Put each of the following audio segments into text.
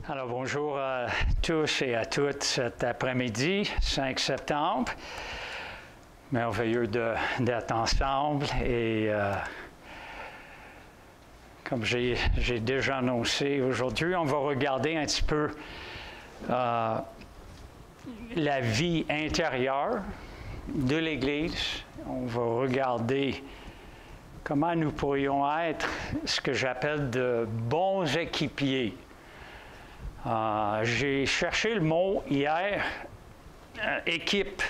Alors bonjour à tous et à toutes cet après-midi, 5 septembre. Merveilleux d'être ensemble et comme j'ai déjà annoncé aujourd'hui, on va regarder un petit peu la vie intérieure de l'Église. On va regarder comment nous pourrions être ce que j'appelle de bons équipiers. J'ai cherché le mot hier, équipe.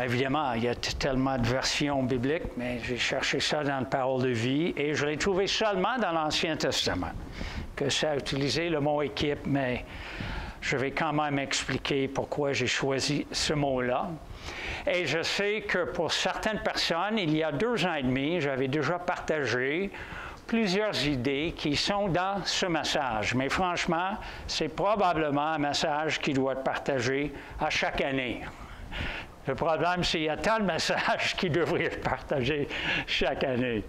Évidemment, il y a tellement de versions bibliques, mais j'ai cherché ça dans la Parole de vie et je l'ai trouvé seulement dans l'Ancien Testament, que ça a utilisé le mot équipe, mais je vais quand même expliquer pourquoi j'ai choisi ce mot-là. Et je sais que pour certaines personnes, il y a 2 ans et demi, j'avais déjà partagé plusieurs idées qui sont dans ce message. Mais franchement, c'est probablement un message qui doit être partagé à chaque année. Le problème, c'est qu'il y a tant de messages qui devraient être partagés chaque année.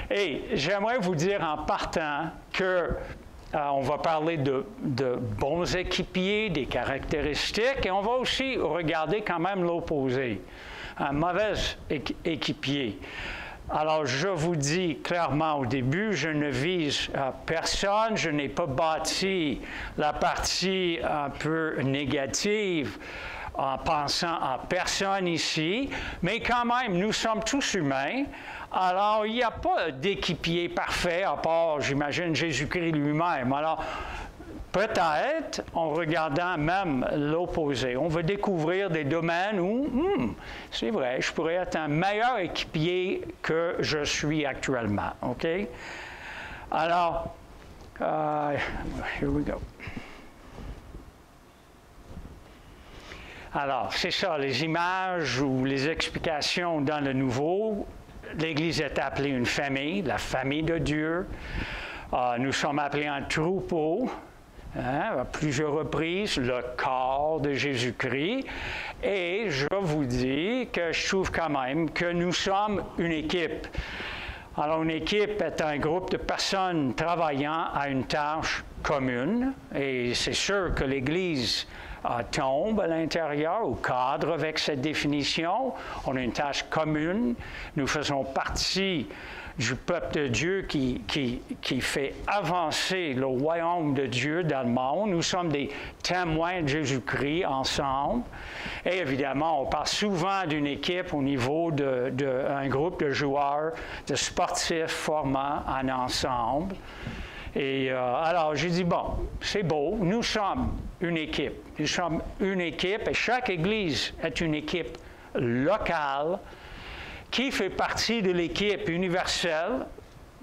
Et j'aimerais vous dire en partant que on va parler de bons équipiers, des caractéristiques, et on va aussi regarder quand même l'opposé, un mauvais équipier. Alors, je vous dis clairement au début, je ne vise personne, je n'ai pas bâti la partie un peu négative en pensant à personne ici, mais quand même, nous sommes tous humains. Alors, il n'y a pas d'équipier parfait, à part, j'imagine, Jésus-Christ lui-même. Alors, peut-être, en regardant même l'opposé, on va découvrir des domaines où, c'est vrai, je pourrais être un meilleur équipier que je suis actuellement. OK? Alors, here we go. Alors, c'est ça, les images ou les explications dans le Nouveau. L'Église est appelée une famille, la famille de Dieu. Nous sommes appelés un troupeau. À plusieurs reprises, le corps de Jésus-Christ. Et je vous dis que je trouve quand même que nous sommes une équipe. Alors, une équipe est un groupe de personnes travaillant à une tâche commune. Et c'est sûr que l'Église tombe à l'intérieur ou cadre avec cette définition. On a une tâche commune. Nous faisons partie du peuple de Dieu qui fait avancer le royaume de Dieu dans le monde. Nous sommes des témoins de Jésus-Christ ensemble. Et évidemment, on parle souvent d'une équipe au niveau d'un groupe de joueurs, de sportifs formant un ensemble. Et alors, j'ai dit, bon, c'est beau, nous sommes une équipe. Nous sommes une équipe et chaque Église est une équipe locale qui fait partie de l'équipe universelle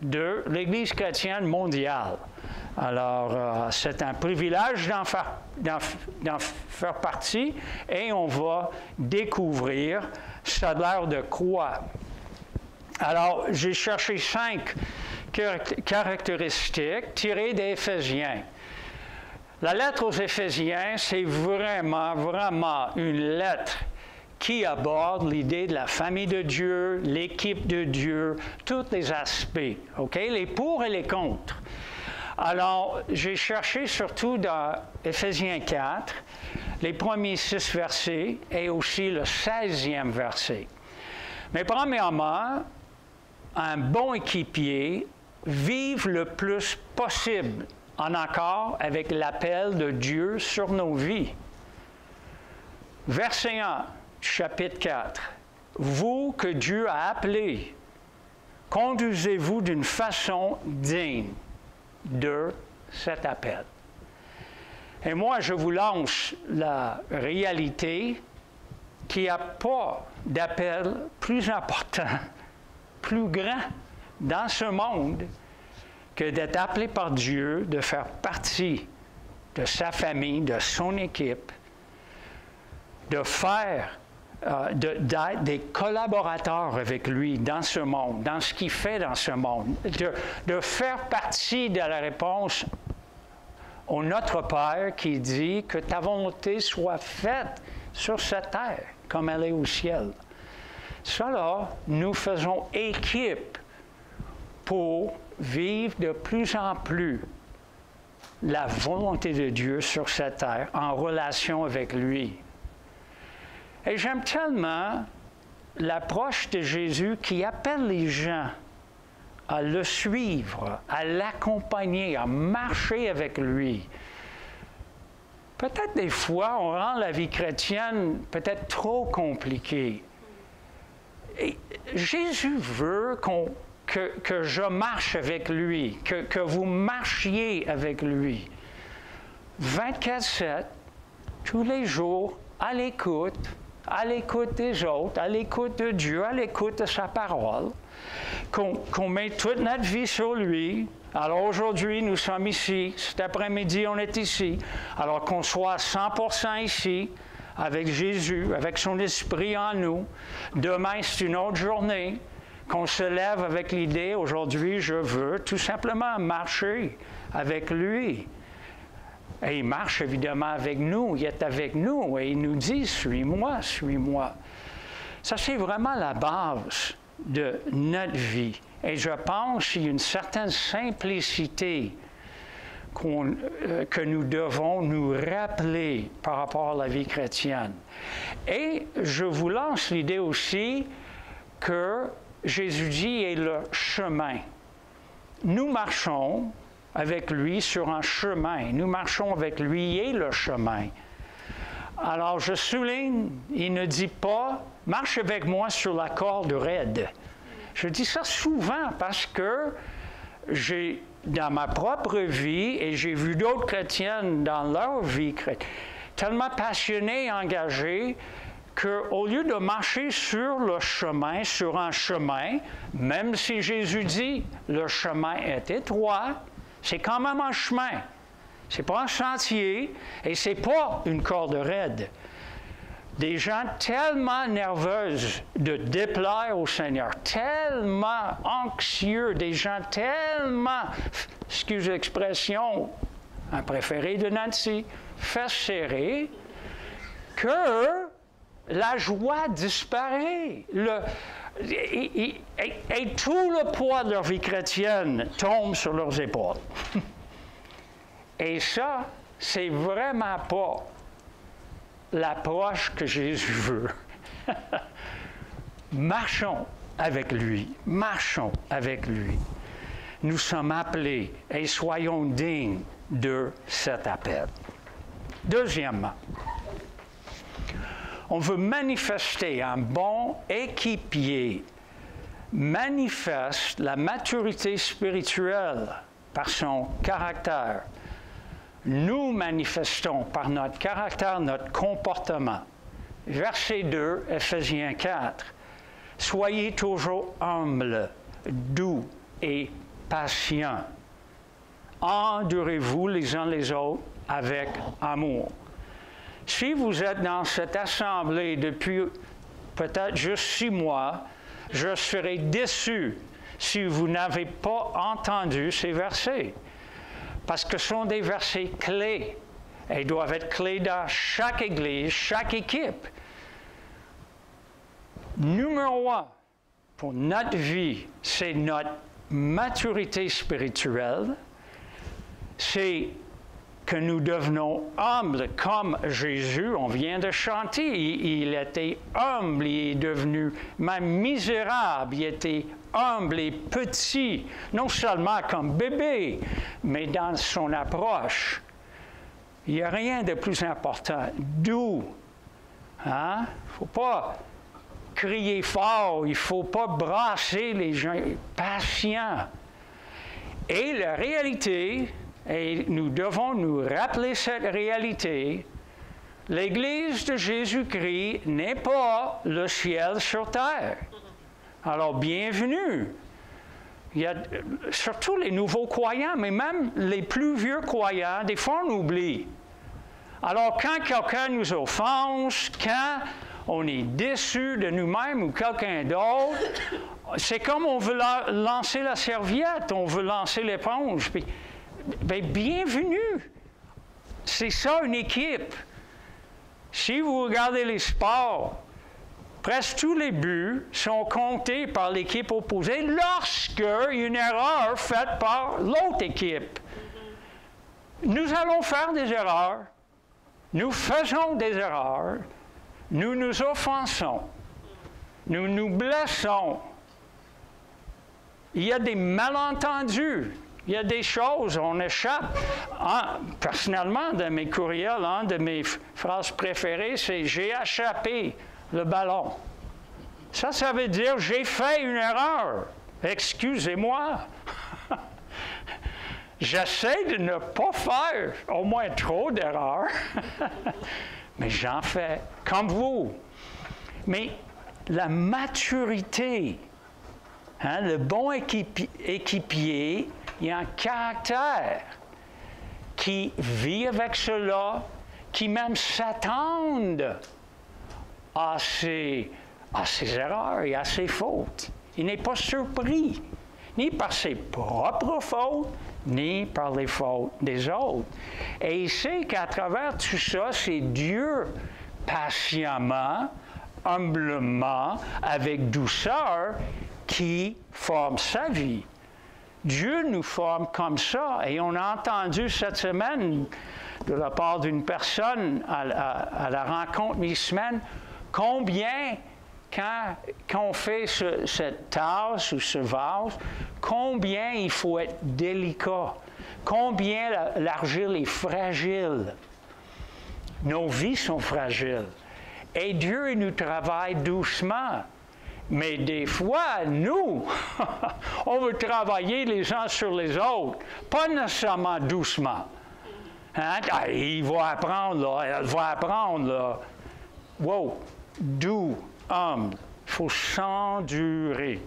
de l'Église chrétienne mondiale. Alors, c'est un privilège d'en faire partie et on va découvrir ça a l'air de quoi. Alors, j'ai cherché 5 caractéristiques tirées des Éphésiens. La lettre aux Éphésiens, c'est vraiment une lettre qui aborde l'idée de la famille de Dieu, l'équipe de Dieu, tous les aspects, OK? Les pour et les contre. Alors, j'ai cherché surtout dans Éphésiens 4, les premiers 6 versets et aussi le 16e verset. Mais premièrement, un bon équipier vive le plus possible en accord avec l'appel de Dieu sur nos vies. Verset 1, chapitre 4. Vous que Dieu a appelés, conduisez-vous d'une façon digne de cet appel. Et moi, je vous lance la réalité qu'il n'y a pas d'appel plus important, plus grand dans ce monde que d'être appelé par Dieu, de faire partie de sa famille, de son équipe, de faire, d'être des collaborateurs avec lui dans ce monde, dans ce qu'il fait dans ce monde, de faire partie de la réponse au Notre Père qui dit que ta volonté soit faite sur cette terre comme elle est au ciel. Ça là, nous faisons équipe pour vivre de plus en plus la volonté de Dieu sur cette terre en relation avec lui. Et j'aime tellement l'approche de Jésus qui appelle les gens à le suivre, à l'accompagner, à marcher avec lui. Peut-être des fois, on rend la vie chrétienne peut-être trop compliquée. Et Jésus veut que je marche avec lui, que vous marchiez avec lui. 24/7, tous les jours, à l'écoute des autres, à l'écoute de Dieu, à l'écoute de sa parole, qu'on met toute notre vie sur lui. Alors aujourd'hui, nous sommes ici, cet après-midi, on est ici, alors qu'on soit 100% ici, avec Jésus, avec son esprit en nous. Demain, c'est une autre journée, qu'on se lève avec l'idée, aujourd'hui, je veux tout simplement marcher avec lui. Et il marche évidemment avec nous, il est avec nous et il nous dit, suis-moi, suis-moi. Ça, c'est vraiment la base de notre vie. Et je pense qu'il y a une certaine simplicité que nous devons nous rappeler par rapport à la vie chrétienne. Et je vous lance l'idée aussi que Jésus dit est le chemin. Nous marchons avec lui sur un chemin. Nous marchons avec lui et le chemin. Alors, je souligne, il ne dit pas « marche avec moi sur la corde raide ». Je dis ça souvent parce que j'ai, dans ma propre vie, et j'ai vu d'autres chrétiennes dans leur vie, tellement passionnés et engagés, qu'au lieu de marcher sur le chemin, sur un chemin, même si Jésus dit « le chemin est étroit », c'est quand même un chemin. Ce n'est pas un sentier et ce n'est pas une corde raide. Des gens tellement nerveuses de déplaire au Seigneur, tellement anxieux, des gens tellement, excusez l'expression, un préféré de Nancy, fesses serrées, que la joie disparaît. Et tout le poids de leur vie chrétienne tombe sur leurs épaules. Et ça, c'est vraiment pas l'approche que Jésus veut. Marchons avec lui. Marchons avec lui. Nous sommes appelés et soyons dignes de cet appel. Deuxièmement, on veut manifester un bon équipier, manifeste la maturité spirituelle par son caractère. Nous manifestons par notre caractère, notre comportement. Verset 2, Éphésiens 4. Soyez toujours humbles, doux et patients. Endurez-vous les uns les autres avec amour. Si vous êtes dans cette assemblée depuis peut-être juste 6 mois, je serai déçu si vous n'avez pas entendu ces versets. Parce que ce sont des versets clés. Et ils doivent être clés dans chaque église, chaque équipe. Numéro 1, pour notre vie, c'est notre maturité spirituelle. C'est que nous devenons humbles comme Jésus. On vient de chanter. Il était humble, il est devenu même misérable. Il était humble et petit, non seulement comme bébé, mais dans son approche. Il n'y a rien de plus important. Doux. Hein? Il ne faut pas crier fort, il ne faut pas brasser les gens. Patient. Et la réalité, et nous devons nous rappeler cette réalité, l'Église de Jésus-Christ n'est pas le ciel sur terre. Alors, bienvenue. Il y a surtout les nouveaux croyants, mais même les plus vieux croyants, des fois on oublie. Alors, quand quelqu'un nous offense, quand on est déçu de nous-mêmes ou quelqu'un d'autre, c'est comme on veut lancer la serviette, on veut lancer l'éponge. Puis, bien, bienvenue. C'est ça une équipe. Si vous regardez les sports, presque tous les buts sont comptés par l'équipe opposée lorsqu'il y a une erreur faite par l'autre équipe. Nous allons faire des erreurs. Nous faisons des erreurs. Nous nous offensons. Nous nous blessons. Il y a des malentendus. Il y a des choses, on échappe. Personnellement, dans mes courriels, une de mes phrases préférées, c'est « j'ai échappé le ballon ». Ça veut dire « j'ai fait une erreur ». Excusez-moi. J'essaie de ne pas faire au moins trop d'erreurs, mais j'en fais, comme vous. Mais la maturité, le bon équipier, il y a un caractère qui vit avec cela, qui même s'attend à ses erreurs et à ses fautes. Il n'est pas surpris, ni par ses propres fautes, ni par les fautes des autres. Et il sait qu'à travers tout ça, c'est Dieu, patiemment, humblement, avec douceur, qui forme sa vie. Dieu nous forme comme ça. Et on a entendu cette semaine, de la part d'une personne à la rencontre mi-semaine, combien, quand on fait cette tasse ou ce vase, combien il faut être délicat, combien l'argile est fragile. Nos vies sont fragiles. Et Dieu, il nous travaille doucement. Mais des fois, nous, on veut travailler les uns sur les autres, pas nécessairement doucement. Hein? Ah, il va apprendre, là, elle va apprendre, là. Wow, doux, humble, il faut s'endurer.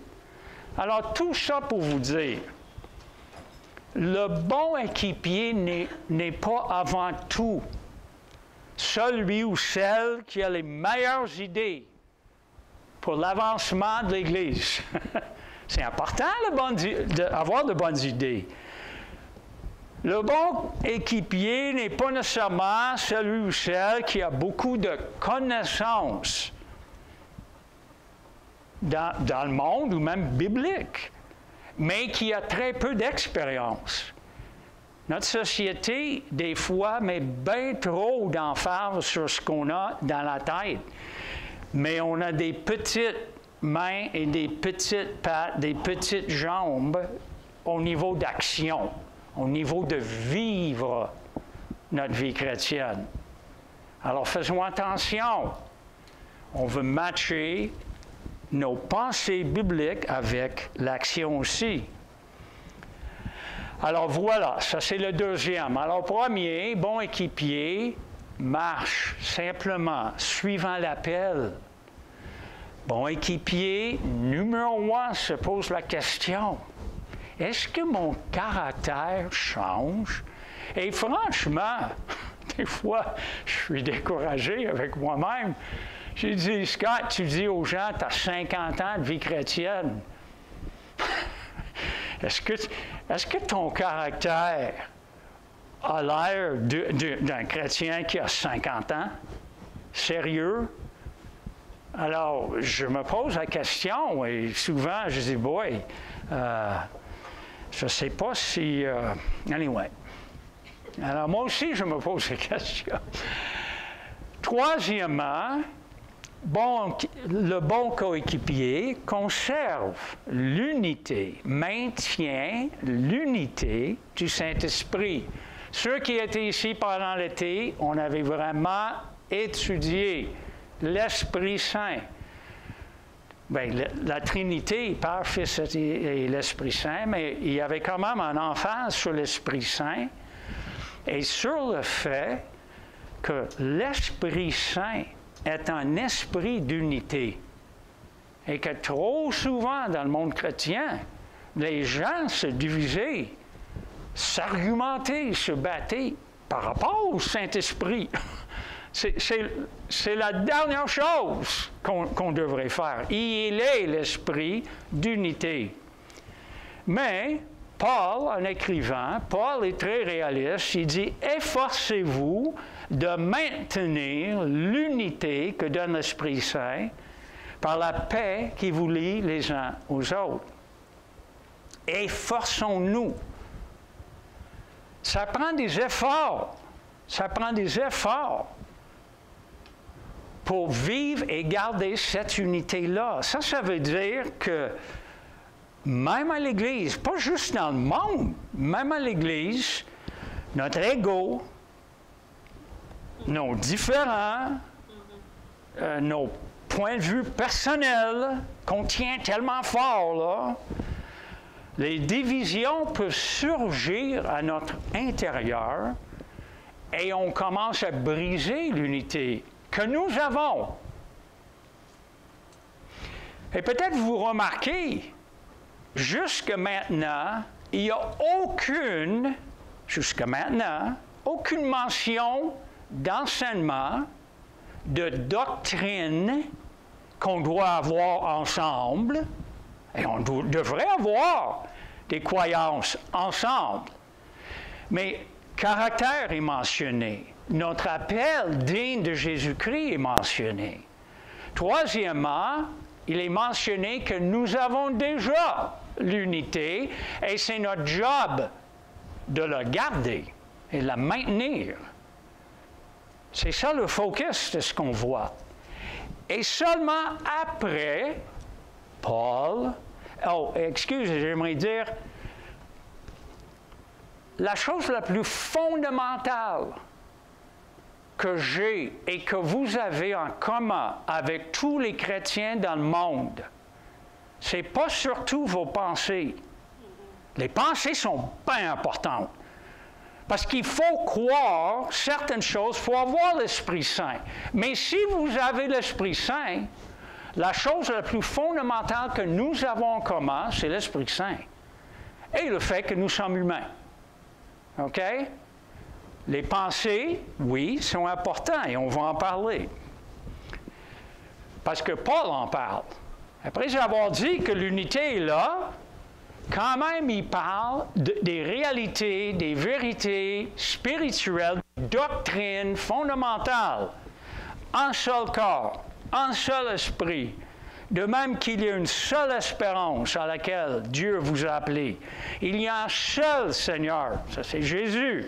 Alors, tout ça pour vous dire, le bon équipier n'est pas avant tout celui ou celle qui a les meilleures idées pour l'avancement de l'Église. C'est important d'avoir de bonnes idées. Le bon équipier n'est pas nécessairement celui ou celle qui a beaucoup de connaissances dans le monde ou même biblique, mais qui a très peu d'expérience. Notre société, des fois, met bien trop d'emphase sur ce qu'on a dans la tête. Mais on a des petites mains et des petites pattes, des petites jambes au niveau d'action, au niveau de vivre notre vie chrétienne. Alors faisons attention. On veut matcher nos pensées bibliques avec l'action aussi. Alors voilà, ça c'est le deuxième. Alors premier, bon équipier, marche simplement, suivant l'appel. Bon équipier, numéro 1, se pose la question, est-ce que mon caractère change? Et franchement, des fois, je suis découragé avec moi-même. J'ai dit, Scott, tu dis aux gens, tu as 50 ans de vie chrétienne. Est-ce que ton caractère a l'air d'un chrétien qui a 50 ans? Sérieux? Alors, je me pose la question et souvent, je dis, boy, je ne sais pas si... anyway. Alors, moi aussi, je me pose la question. Troisièmement, le bon coéquipier conserve l'unité, maintient l'unité du Saint-Esprit. Ceux qui étaient ici pendant l'été, on avait vraiment étudié l'Esprit Saint. Bien, la Trinité, Père, Fils et l'Esprit Saint, mais il y avait quand même un emphase sur l'Esprit Saint et sur le fait que l'Esprit Saint est un esprit d'unité. Et que trop souvent, dans le monde chrétien, les gens se divisaient, s'argumentaient, se battaient par rapport au Saint-Esprit. C'est la dernière chose qu'on devrait faire. Il est l'esprit d'unité. Mais Paul, en écrivant, Paul est très réaliste. Il dit « Efforcez-vous de maintenir l'unité que donne l'Esprit Saint par la paix qui vous lie les uns aux autres. » Efforçons-nous. Ça prend des efforts. Ça prend des efforts pour vivre et garder cette unité-là. Ça veut dire que même à l'Église, pas juste dans le monde, même à l'Église, notre ego, nos différends, nos points de vue personnels qu'on tient tellement fort, là, les divisions peuvent surgir à notre intérieur et on commence à briser l'unité que nous avons. Et peut-être vous remarquez, jusque maintenant, il n'y a aucune mention d'enseignement, de doctrine qu'on doit avoir ensemble, et on devrait avoir des croyances ensemble. Mais caractère est mentionné. Notre appel digne de Jésus-Christ est mentionné. Troisièmement, il est mentionné que nous avons déjà l'unité et c'est notre job de la garder et de la maintenir. C'est ça le focus de ce qu'on voit. Et seulement après, j'aimerais dire, la chose la plus fondamentale que j'ai et que vous avez en commun avec tous les chrétiens dans le monde, c'est pas surtout vos pensées. Les pensées sont bien importantes. Parce qu'il faut croire certaines choses, il faut avoir l'Esprit Saint. Mais si vous avez l'Esprit Saint, la chose la plus fondamentale que nous avons en commun, c'est l'Esprit Saint. Et le fait que nous sommes humains. OK? Les pensées, oui, sont importantes et on va en parler. Parce que Paul en parle. Après avoir dit que l'unité est là, quand même, il parle des réalités, des vérités spirituelles, doctrines fondamentales. Un seul corps, un seul esprit. De même qu'il y a une seule espérance à laquelle Dieu vous a appelé. Il y a un seul Seigneur, ça c'est Jésus.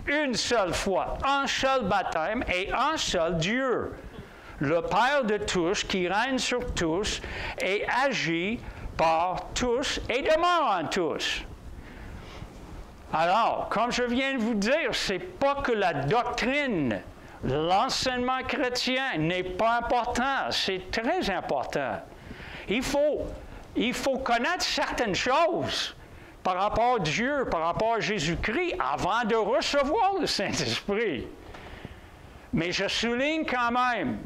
Une seule foi, un seul baptême et un seul Dieu. Le Père de tous qui règne sur tous et agit par tous et demeure en tous. Alors, comme je viens de vous dire, c'est pas que la doctrine, l'enseignement chrétien n'est pas important, c'est très important. Il faut connaître certaines choses par rapport à Dieu, par rapport à Jésus-Christ, avant de recevoir le Saint-Esprit. Mais je souligne quand même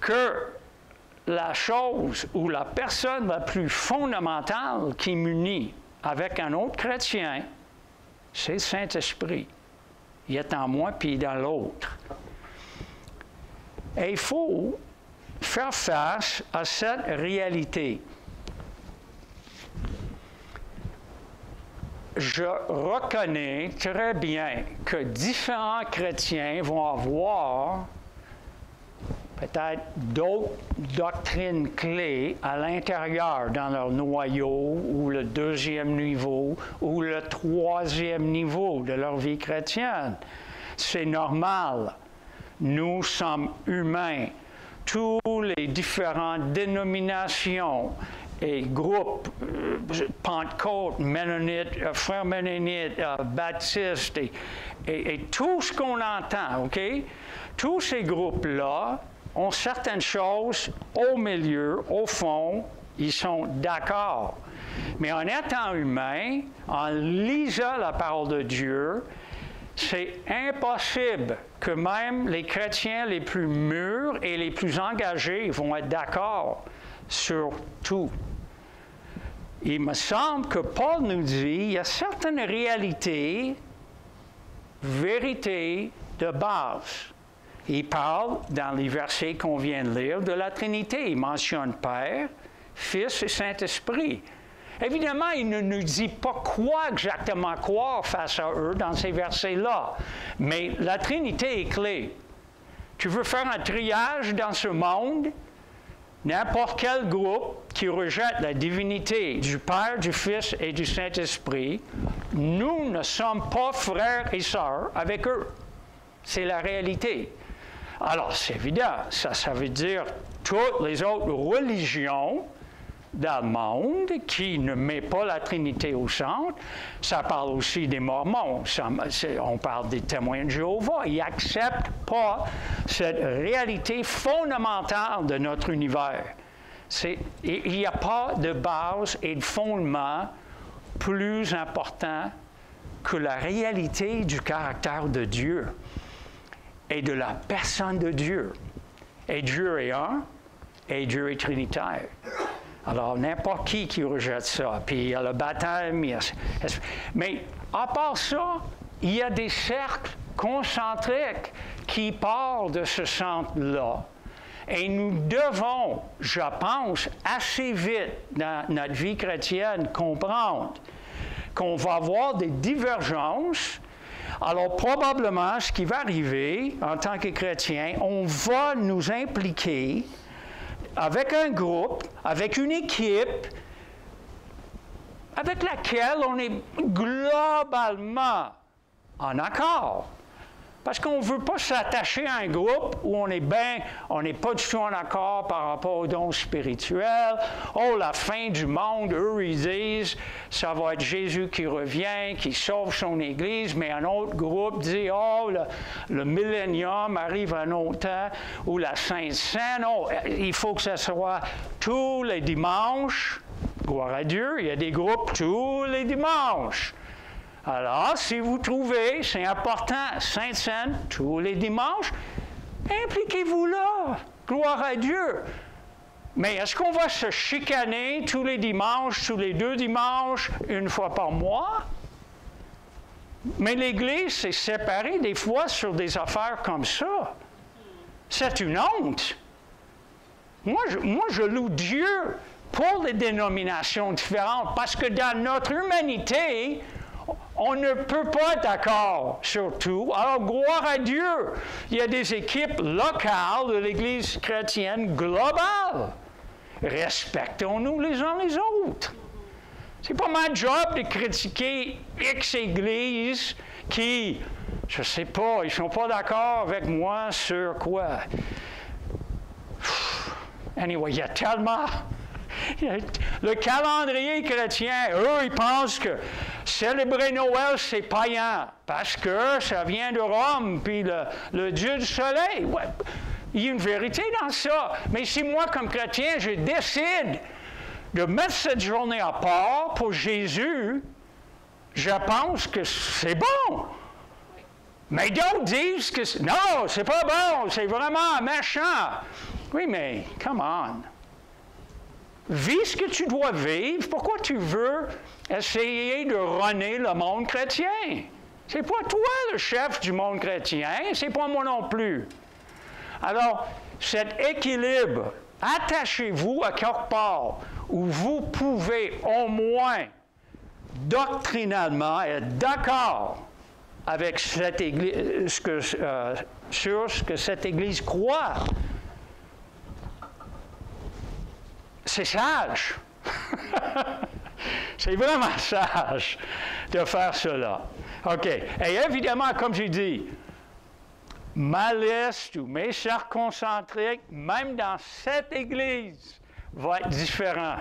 que la chose ou la personne la plus fondamentale qui m'unit avec un autre chrétien, c'est le Saint-Esprit. Il est en moi puis dans l'autre. Et il faut faire face à cette réalité. Je reconnais très bien que différents chrétiens vont avoir peut-être d'autres doctrines clés à l'intérieur dans leur noyau ou le deuxième niveau ou le troisième niveau de leur vie chrétienne. C'est normal. Nous sommes humains. Tous les différentes dénominations et groupes, Pentecôte, Mennonite, Frères Mennonites, Baptistes et tout ce qu'on entend, OK? Tous ces groupes-là ont certaines choses au milieu, au fond, ils sont d'accord. Mais en étant humain, en lisant la parole de Dieu, c'est impossible que même les chrétiens les plus mûrs et les plus engagés vont être d'accord sur tout. Il me semble que Paul nous dit qu'il y a certaines réalités, vérités de base. Il parle, dans les versets qu'on vient de lire, de la Trinité. Il mentionne Père, Fils et Saint-Esprit. Évidemment, il ne nous dit pas quoi exactement croire face à eux dans ces versets-là. Mais la Trinité est clé. Tu veux faire un triage dans ce monde? n'importe quel groupe qui rejette la divinité du Père, du Fils et du Saint-Esprit, nous ne sommes pas frères et sœurs avec eux. C'est la réalité. Alors, c'est évident, ça veut dire toutes les autres religions dans le monde qui ne mettent pas la Trinité au centre. Ça parle aussi des Mormons, on parle des témoins de Jéhovah. Ils n'acceptent pas cette réalité fondamentale de notre univers. Il n'y a pas de base et de fondement plus important que la réalité du caractère de Dieu et de la personne de Dieu. Et Dieu est un, et Dieu est trinitaire. Alors, n'importe qui rejette ça. Puis, il y a le baptême. Mais, à part ça, il y a des cercles concentriques qui parlent de ce centre-là. Et nous devons, je pense, assez vite dans notre vie chrétienne, comprendre qu'on va avoir des divergences. Alors, probablement, ce qui va arriver en tant que chrétien, on va nous impliquer avec un groupe, avec une équipe, avec laquelle on est globalement en accord. Parce qu'on ne veut pas s'attacher à un groupe où on n'est pas du tout en accord par rapport aux dons spirituels. Oh, la fin du monde, eux, ils disent, ça va être Jésus qui revient, qui sauve son Église, mais un autre groupe dit, oh, le millénium arrive à un autre temps, ou la Sainte Seine, oh, il faut que ça soit tous les dimanches. Gloire à Dieu, il y a des groupes tous les dimanches. Alors, si vous trouvez, c'est important, Sainte Seine, tous les dimanches, impliquez-vous là. Gloire à Dieu. Mais est-ce qu'on va se chicaner tous les dimanches, tous les 2 dimanches, une fois par mois? Mais l'Église s'est séparée des fois sur des affaires comme ça. C'est une honte. Moi, je loue Dieu pour les dénominations différentes, parce que dans notre humanité, on ne peut pas être d'accord sur tout. Alors, gloire à Dieu, il y a des équipes locales de l'Église chrétienne globale. Respectons-nous les uns les autres. C'est pas ma job de critiquer X églises qui, je sais pas, ils ne sont pas d'accord avec moi sur quoi. Anyway, il y a tellement... Le calendrier chrétien, eux, ils pensent que célébrer Noël, c'est païen, parce que ça vient de Rome, puis le Dieu du soleil. Ouais, il y a une vérité dans ça. Mais si moi, comme chrétien, je décide de mettre cette journée à part pour Jésus, je pense que c'est bon. Mais d'autres disent que non, c'est pas bon, c'est vraiment méchant. Oui, mais, come on. Vis ce que tu dois vivre. Pourquoi tu veux essayer de runner le monde chrétien? C'est pas toi le chef du monde chrétien, c'est pas moi non plus. Alors, cet équilibre, attachez-vous à quelque part où vous pouvez au moins doctrinalement être d'accord avec cette Église, sur ce que cette Église croit. C'est sage. C'est vraiment sage de faire cela. OK. Et évidemment, comme j'ai dit, ma liste ou mes cercles concentriques, même dans cette Église, va être différent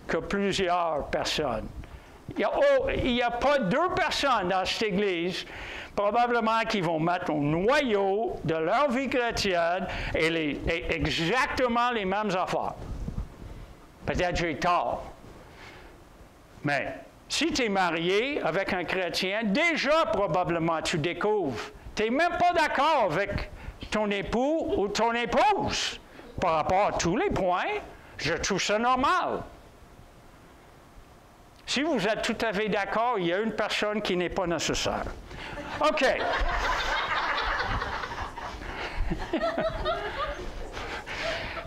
que plusieurs personnes. Il n'y a pas 2 personnes dans cette Église, probablement qui vont mettre au noyau de leur vie chrétienne et exactement les mêmes affaires. Peut-être j'ai tort. Mais si tu es marié avec un chrétien, déjà probablement tu découvres. Tu n'es même pas d'accord avec ton époux ou ton épouse par rapport à tous les points. Je trouve ça normal. Si vous êtes tout à fait d'accord, il y a une personne qui n'est pas nécessaire. OK.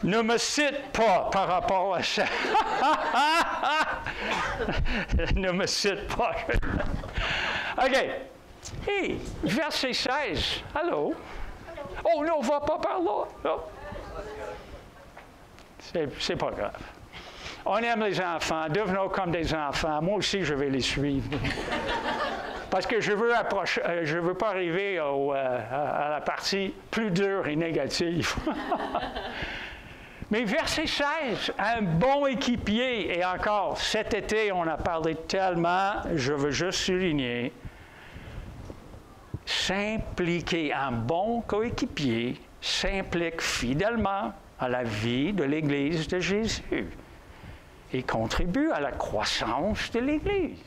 Ne me cite pas par rapport à ça. Ne me cite pas. OK. Hey, verset 16. Allô? Oh non, on ne va pas par là. Oh. C'est pas grave. On aime les enfants, devenons comme des enfants. Moi aussi, je vais les suivre. Parce que je veux pas arriver à la partie plus dure et négative. Mais verset 16, un bon équipier, et encore, cet été, on a parlé tellement, je veux juste souligner, s'impliquer, un bon coéquipier s'implique fidèlement à la vie de l'Église de Jésus et contribue à la croissance de l'Église.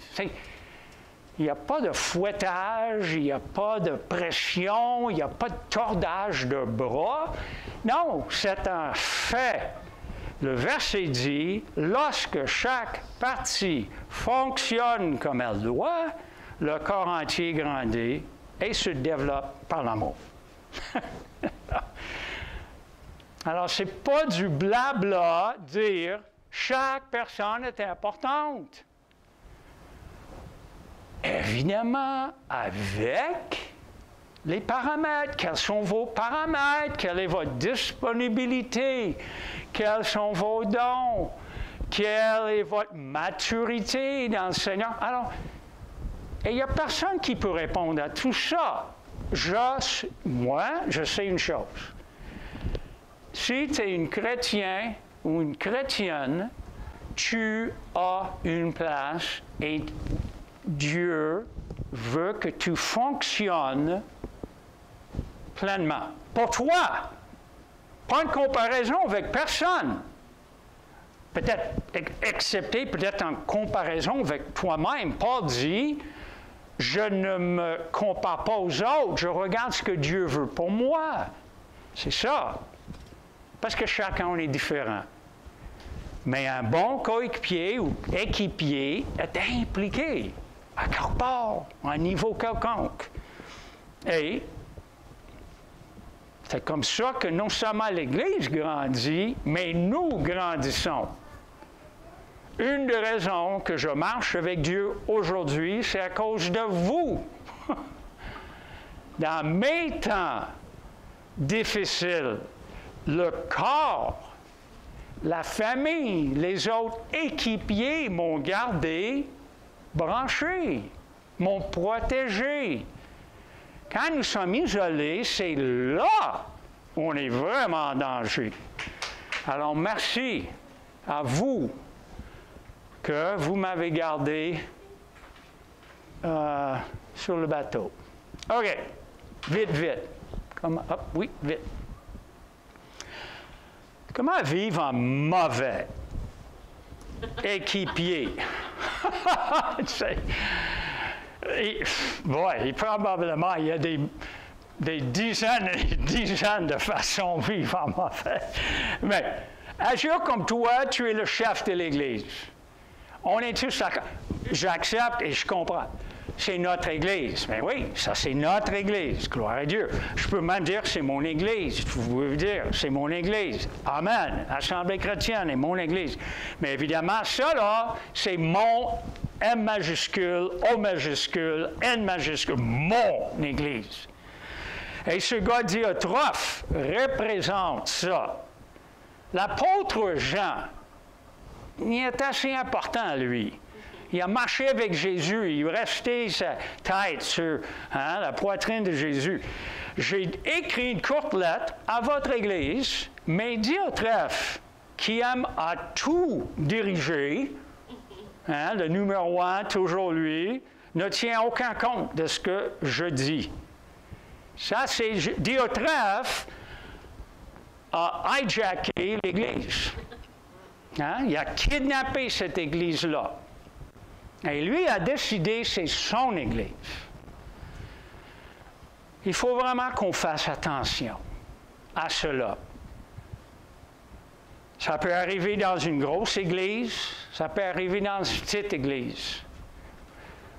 Il n'y a pas de fouettage, il n'y a pas de pression, il n'y a pas de tordage de bras. Non, c'est un fait. Le verset dit, lorsque chaque partie fonctionne comme elle doit, le corps entier grandit et se développe par l'amour. Alors, ce n'est pas du blabla dire chaque personne est importante. Évidemment, avec les paramètres. Quels sont vos paramètres? Quelle est votre disponibilité? Quels sont vos dons? Quelle est votre maturité dans le Seigneur? Alors, il n'y a personne qui peut répondre à tout ça. Moi, je sais une chose. Si tu es un chrétien ou une chrétienne, tu as une place et Dieu veut que tu fonctionnes pleinement. Pour toi, pas une comparaison avec personne. Peut-être, excepté peut-être en comparaison avec toi-même. Paul dit, je ne me compare pas aux autres, je regarde ce que Dieu veut pour moi. C'est ça. Parce que chacun est différent. Mais un bon coéquipier ou équipier est impliqué à quelque part, à un niveau quelconque. Et c'est comme ça que non seulement l'Église grandit, mais nous grandissons. Une des raisons que je marche avec Dieu aujourd'hui, c'est à cause de vous. Dans mes temps difficiles, le corps, la famille, les autres équipiers m'ont gardé branché, m'ont protégé. Quand nous sommes isolés, c'est là où on est vraiment en danger. Alors, merci à vous que vous m'avez gardé sur le bateau. OK. Vite, vite. Oui, vite. Comment vivre en mauvais équipier? Probablement, il y a des dizaines et des dizaines de façons de vivre en mauvais. Mais agir comme toi, tu es le chef de l'Église. On est tous d'accord. J'accepte et je comprends. C'est notre Église. Mais oui, ça c'est notre Église. Gloire à Dieu. Je peux même dire c'est mon Église. Vous pouvez dire c'est mon Église. Amen. L'Assemblée chrétienne est mon Église. Mais évidemment, ça là, c'est mon M majuscule, O majuscule, N majuscule, mon Église. Et ce gars Diotrophe représente ça. L'apôtre Jean, il est assez important, lui. Il a marché avec Jésus, il est resté sa tête sur la poitrine de Jésus. J'ai écrit une courte lettre à votre Église, mais Diotrophe, qui aime à tout diriger, le numéro 1, toujours lui, ne tient aucun compte de ce que je dis. Ça, c'est Diotrophe a hijacké l'Église. Il a kidnappé cette Église-là. Et lui a décidé, c'est son Église. Il faut vraiment qu'on fasse attention à cela. Ça peut arriver dans une grosse Église, ça peut arriver dans une petite Église.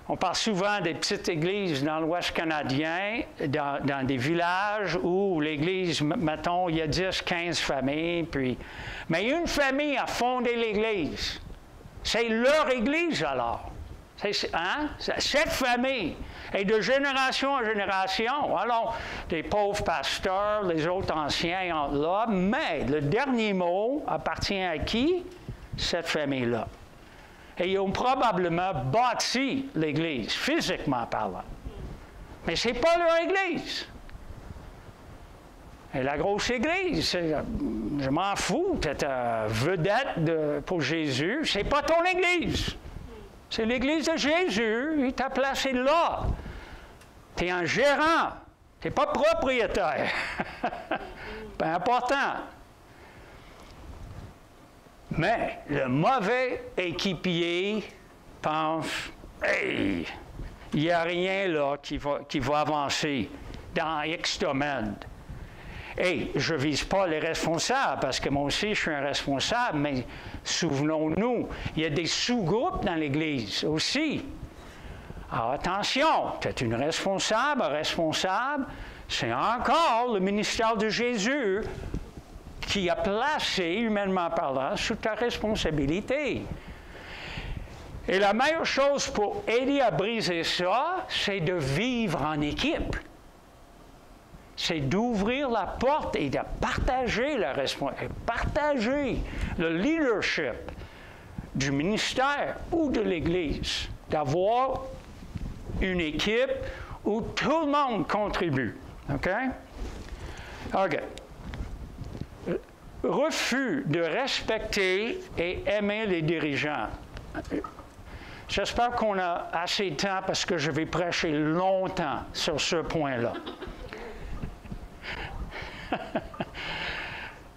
On parle souvent des petites églises dans l'Ouest canadien, dans des villages où l'Église, mettons, il y a 10, 15 familles, mais une famille a fondé l'Église. C'est leur Église alors. Hein? Cette famille. Et de génération en génération. Alors, les pauvres pasteurs, les autres anciens entrent là, mais le dernier mot appartient à qui? Cette famille-là. Et ils ont probablement bâti l'Église, physiquement parlant. Mais ce n'est pas leur Église. Et la grosse Église, je m'en fous, tu es vedette pour Jésus, c'est pas ton Église. C'est l'Église de Jésus, il t'a placé là. Tu es un gérant, tu n'es pas propriétaire. Pas important. Mais le mauvais équipier pense, hey, il n'y a rien là qui va avancer dans X domaine. Et je ne vise pas les responsables, parce que moi aussi, je suis un responsable, mais souvenons-nous, il y a des sous-groupes dans l'Église aussi. Alors attention, tu es une responsable, un responsable, c'est encore le ministère de Jésus qui a placé, humainement parlant, sous ta responsabilité. Et la meilleure chose pour aider à briser ça, c'est de vivre en équipe. C'est d'ouvrir la porte et de partager la responsabilité, partager le leadership du ministère ou de l'Église, d'avoir une équipe où tout le monde contribue. OK? OK. Refus de respecter et aimer les dirigeants. J'espère qu'on a assez de temps parce que je vais prêcher longtemps sur ce point-là.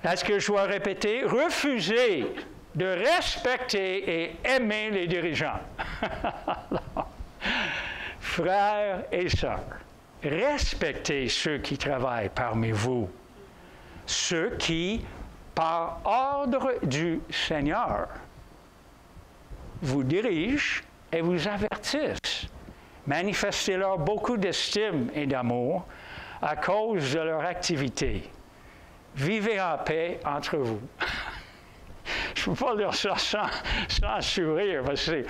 Est-ce que je dois répéter? Refuser de respecter et aimer les dirigeants. Frères et sœurs, respectez ceux qui travaillent parmi vous, ceux qui, par ordre du Seigneur, vous dirigent et vous avertissent. Manifestez-leur beaucoup d'estime et d'amour à cause de leur activité. Vivez en paix entre vous. Je ne peux pas dire ça sans sourire, parce que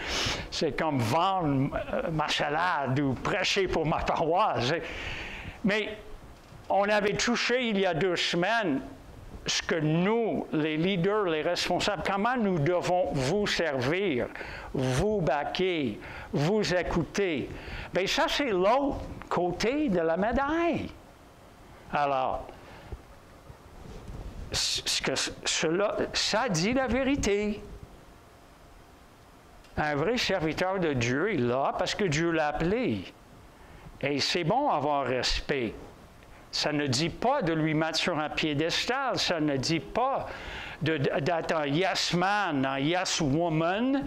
c'est comme vendre ma salade ou prêcher pour ma paroisse. Mais on avait touché il y a 2 semaines ce que nous, les leaders, les responsables, comment nous devons vous servir, vous baquer, vous écouter. Bien, ça, c'est l'autre côté de la médaille. Alors, ça dit la vérité. Un vrai serviteur de Dieu est là parce que Dieu l'a appelé. Et c'est bon avoir respect. Ça ne dit pas de lui mettre sur un piédestal. Ça ne dit pas d'être un yes man, un yes woman.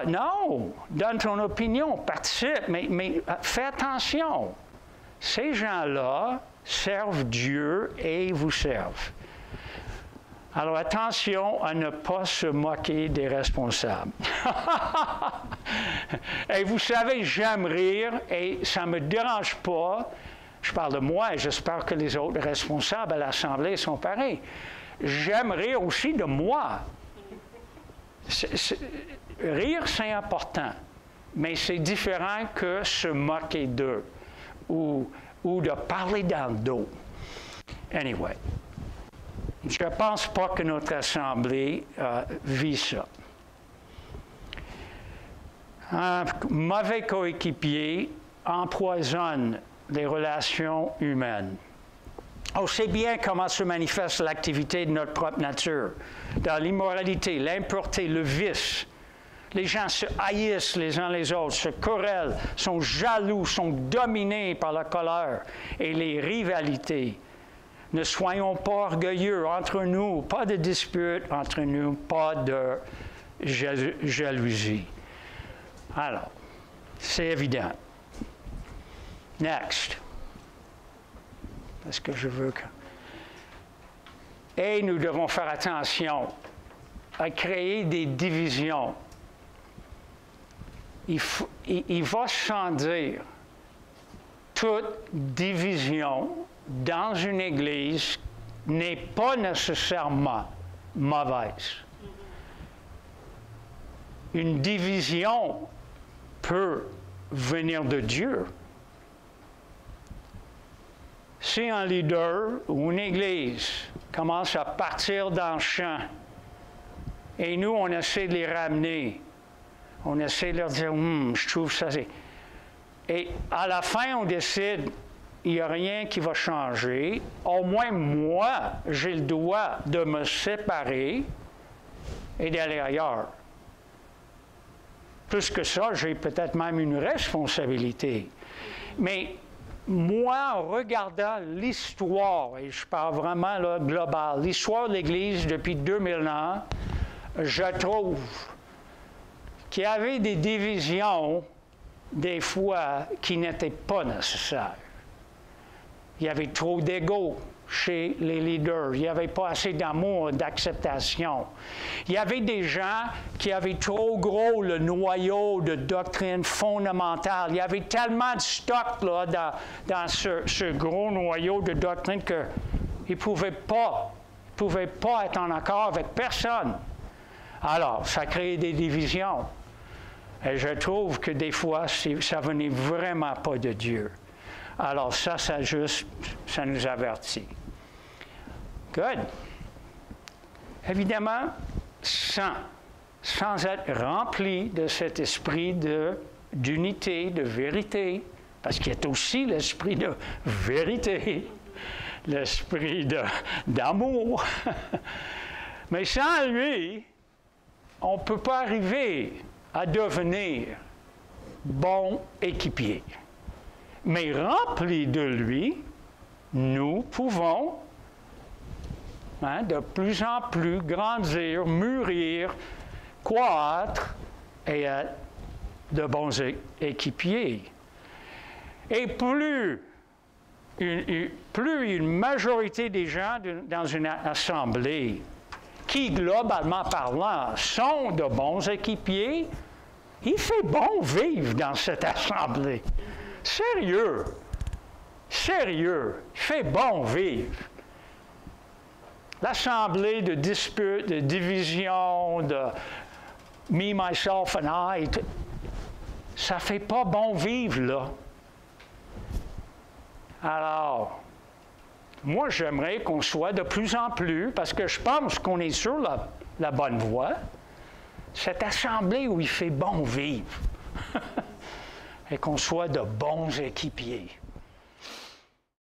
Non, donne ton opinion, participe, mais fais attention. Ces gens-là servent Dieu et vous servent. Alors attention à ne pas se moquer des responsables. Et vous savez, j'aime rire et ça ne me dérange pas. Je parle de moi et j'espère que les autres responsables à l'Assemblée sont pareils. J'aime rire aussi de moi. Rire, c'est important, mais c'est différent que se moquer d'eux ou de parler dans le dos. Anyway, je ne pense pas que notre Assemblée vit ça. Un mauvais coéquipier empoisonne les relations humaines. On sait bien comment se manifeste l'activité de notre propre nature, dans l'immoralité, l'impureté, le vice. Les gens se haïssent les uns les autres, se querellent, sont jaloux, sont dominés par la colère et les rivalités. Ne soyons pas orgueilleux entre nous, pas de dispute entre nous, pas de jalousie. Alors, c'est évident. Next. Parce que je veux que... Et nous devons faire attention à créer des divisions. Il va sans dire, toute division dans une Église n'est pas nécessairement mauvaise. Une division peut venir de Dieu. Si un leader ou une église commence à partir dans le champ, et nous, on essaie de les ramener, on essaie de leur dire, je trouve ça, c'est... Et à la fin, on décide, il n'y a rien qui va changer. Au moins, moi, j'ai le droit de me séparer et d'aller ailleurs. Plus que ça, j'ai peut-être même une responsabilité. Mais moi, en regardant l'histoire, et je parle vraiment là, global, l'histoire de l'Église depuis 2000 ans, je trouve qu'il y avait des divisions, des fois, qui n'étaient pas nécessaires. Il y avait trop d'ego chez les leaders. Il n'y avait pas assez d'amour, d'acceptation. Il y avait des gens qui avaient trop gros le noyau de doctrine fondamentale. Il y avait tellement de stock là, dans ce gros noyau de doctrine qu'ils ne pouvaient pas être en accord avec personne. Alors, ça crée des divisions. Et je trouve que des fois, ça venait vraiment pas de Dieu. Alors ça nous avertit. Good. Évidemment, sans être rempli de cet esprit d'unité, de vérité, parce qu'il y a aussi l'esprit de vérité, l'esprit d'amour. Mais sans lui, on ne peut pas arriver à devenir bon équipier. Mais rempli de lui, nous pouvons de plus en plus grandir, mûrir, croître et être de bons équipiers. Et plus une majorité des gens dans une assemblée qui, globalement parlant, sont de bons équipiers, il fait bon vivre dans cette assemblée. Sérieux, il fait bon vivre. L'assemblée de disputes, de divisions, de me, myself and I, ça fait pas bon vivre, là. Alors, moi, j'aimerais qu'on soit de plus en plus, parce que je pense qu'on est sur la bonne voie, cette assemblée où il fait bon vivre. Et qu'on soit de bons équipiers.